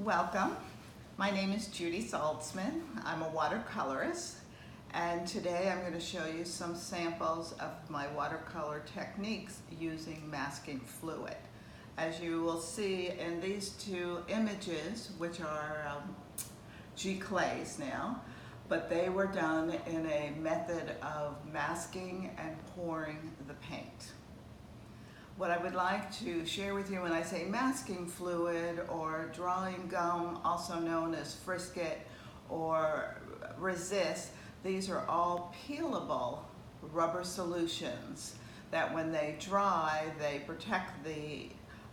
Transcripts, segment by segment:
Welcome. My name is Judy Saltzman. I'm a watercolorist, and today I'm going to show you some samples of my watercolor techniques using masking fluid. As you will see in these two images, which are G-clays now, but they were done in a method of masking and pouring the paint. What I would like to share with you when I say masking fluid or drawing gum, also known as Frisket or Resist, these are all peelable rubber solutions that when they dry, they protect the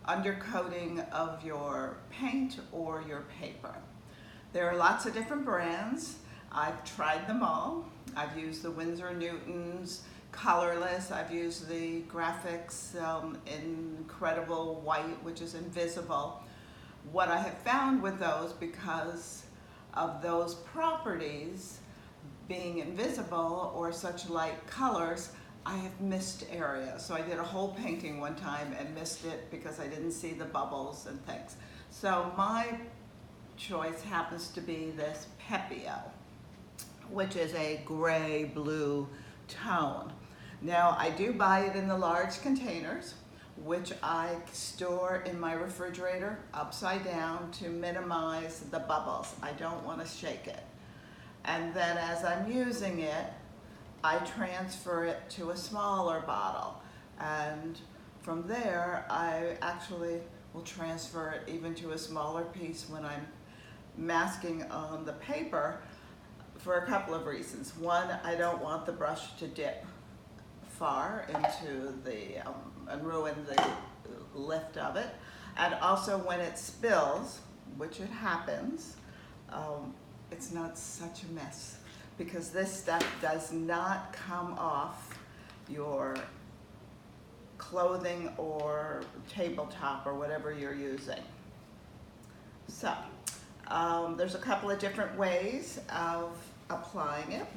undercoating of your paint or your paper. There are lots of different brands. I've tried them all. I've used the Winsor Newtons, colorless. I've used the graphics incredible white, which is invisible. What I have found with those, because of those properties being invisible or such light colors, I have missed areas. So I did a whole painting one time and missed it because I didn't see the bubbles and things. So my choice happens to be this Pepio, which is a gray-blue tone. Now, I do buy it in the large containers, which I store in my refrigerator upside down to minimize the bubbles. I don't want to shake it. And then as I'm using it, I transfer it to a smaller bottle. And from there, I actually will transfer it even to a smaller piece when I'm masking on the paper, for a couple of reasons. One, I don't want the brush to dip far into the, and ruin the lift of it. And also when it spills, which it happens, it's not such a mess because this stuff does not come off your clothing or tabletop or whatever you're using. So, there's a couple of different ways of applying it.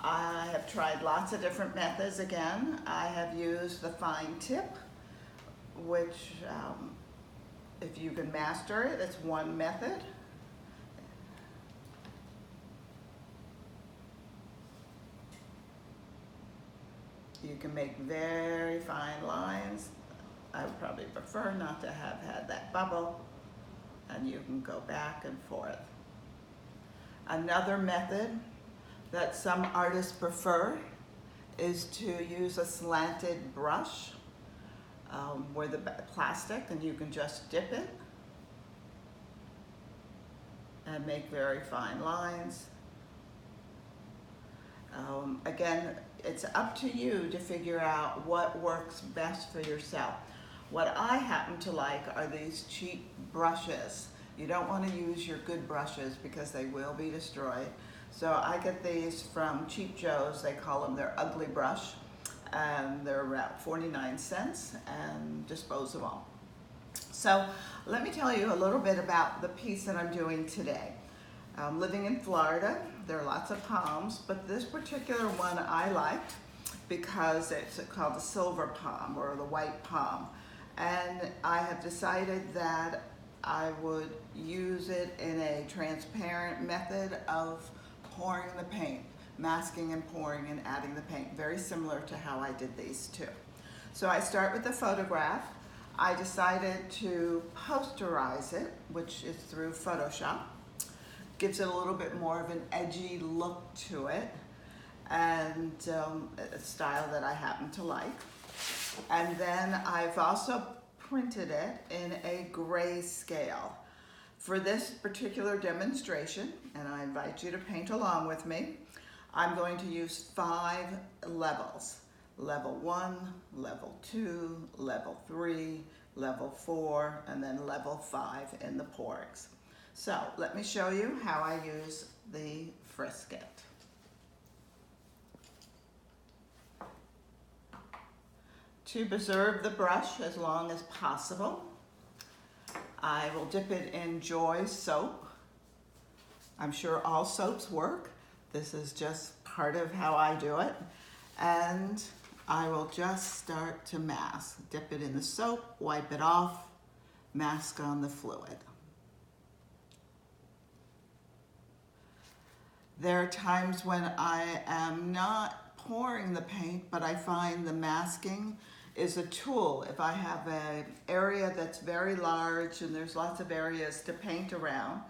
I have tried lots of different methods again. I have used the fine tip, which if you can master it, it's one method. You can make very fine lines. I would probably prefer not to have had that bubble, and you can go back and forth. Another method that some artists prefer is to use a slanted brush where the plastic, and you can just dip it and make very fine lines. Again, it's up to you to figure out what works best for yourself. What I happen to like are these cheap brushes. You don't want to use your good brushes because they will be destroyed. So I get these from Cheap Joe's. They call them their ugly brush, and they're around 49 cents and disposable. So let me tell you a little bit about the piece that I'm doing today. Living in Florida, there are lots of palms, but this particular one I liked because it's called the silver palm or the white palm. And I have decided that I would use it in a transparent method of pouring the paint, masking and pouring and adding the paint, very similar to how I did these two. So I start with the photograph. I decided to posterize it, which is through Photoshop. Gives it a little bit more of an edgy look to it, and a style that I happen to like. And then I've also printed it in a grayscale. For this particular demonstration, and I invite you to paint along with me, I'm going to use 5 levels. Level 1, level 2, level 3, level 4, and then level 5 in the pourings. So let me show you how I use the Frisket. To preserve the brush as long as possible, I will dip it in Joy soap. I'm sure all soaps work. This is just part of how I do it. And I will just start to mask. Dip it in the soap, wipe it off, mask on the fluid. There are times when I am not pouring the paint, but I find the masking is a tool. If I have an area that's very large and there's lots of areas to paint around,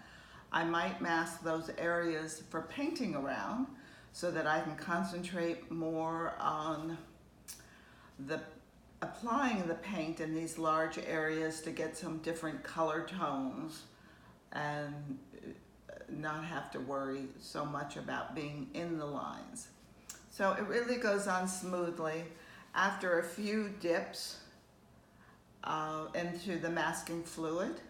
I might mask those areas for painting around so that I can concentrate more on applying the paint in these large areas to get some different color tones and not have to worry so much about being in the lines. So it really goes on smoothly. After a few dips into the masking fluid,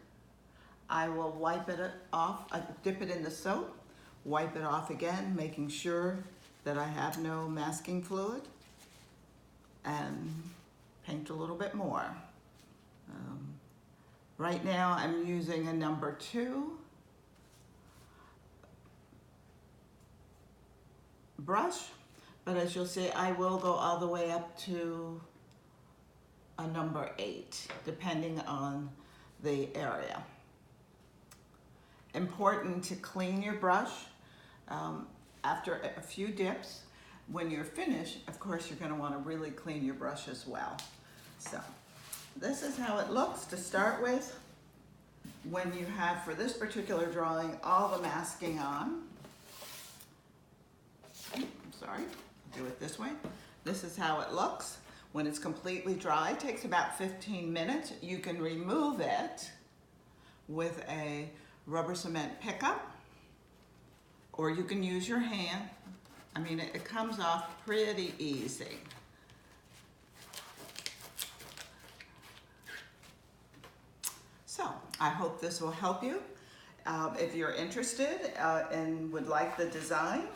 I will wipe it off. I dip it in the soap, wipe it off again, making sure that I have no masking fluid, and paint a little bit more. Right now I'm using a number 2 brush, but as you'll see, I will go all the way up to a number 8, depending on the area. Important to clean your brush after a few dips. When you're finished, of course, you're going to want to really clean your brush as well. So this is how it looks to start with. When you have, for this particular drawing, all the masking on. I'm sorry, I'll do it this way. This is how it looks. When it's completely dry, it takes about 15 minutes. You can remove it with a rubber cement pickup, or you can use your hand. I mean, it comes off pretty easy. So I hope this will help you. If you're interested and would like the design,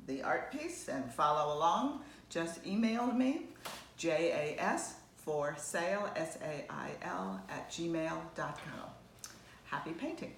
the art piece, and follow along, just email me, JAS4SAIL, SAIL, @gmail.com. Happy painting.